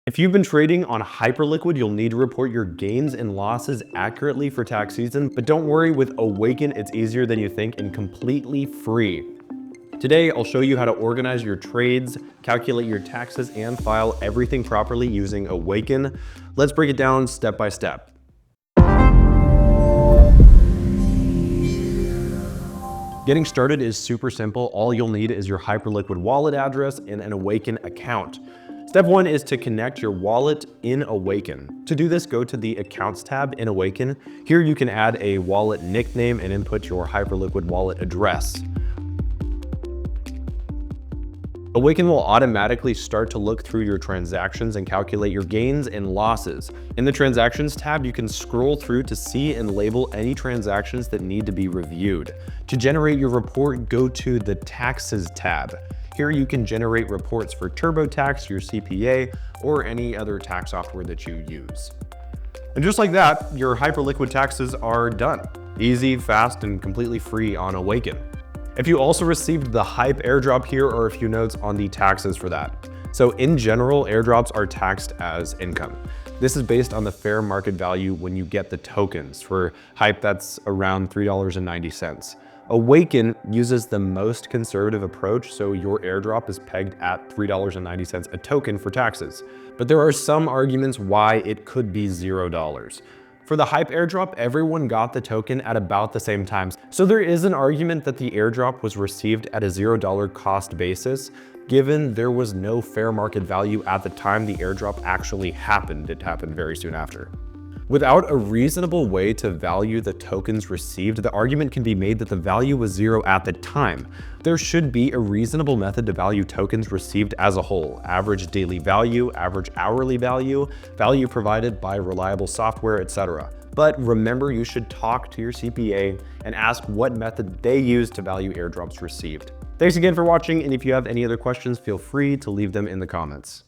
If you've been trading on Hyperliquid, you'll need to report your gains and losses accurately for tax season, but don't worry, with Awaken, it's easier than you think and completely free. Today, I'll show you how to organize your trades, calculate your taxes, and file everything properly using Awaken. Let's break it down step by step. Getting started is super simple. All you'll need is your Hyperliquid wallet address and an Awaken account. Step one is to connect your wallet in Awaken. To do this, go to the Accounts tab in Awaken. Here you can add a wallet nickname and input your Hyperliquid wallet address. Awaken will automatically start to look through your transactions and calculate your gains and losses. In the Transactions tab, you can scroll through to see and label any transactions that need to be reviewed. To generate your report, go to the Taxes tab. Here you can generate reports for TurboTax, your CPA, or any other tax software that you use. And just like that, your Hyperliquid taxes are done. Easy, fast, and completely free on Awaken. If you also received the HYPE Airdrop, here are a few notes on the taxes for that. So in general, airdrops are taxed as income. This is based on the fair market value when you get the tokens. For HYPE, that's around $3.90. Awaken uses the most conservative approach, so your airdrop is pegged at $3.90 a token for taxes. But there are some arguments why it could be $0. For the HYPE airdrop, everyone got the token at about the same time. So there is an argument that the airdrop was received at a $0 cost basis, given there was no fair market value at the time the airdrop actually happened. It happened very soon after. Without a reasonable way to value the tokens received, the argument can be made that the value was zero at the time. There should be a reasonable method to value tokens received as a whole: average daily value, average hourly value, value provided by reliable software, etc. But remember, you should talk to your CPA and ask what method they use to value airdrops received. Thanks again for watching, and if you have any other questions, feel free to leave them in the comments.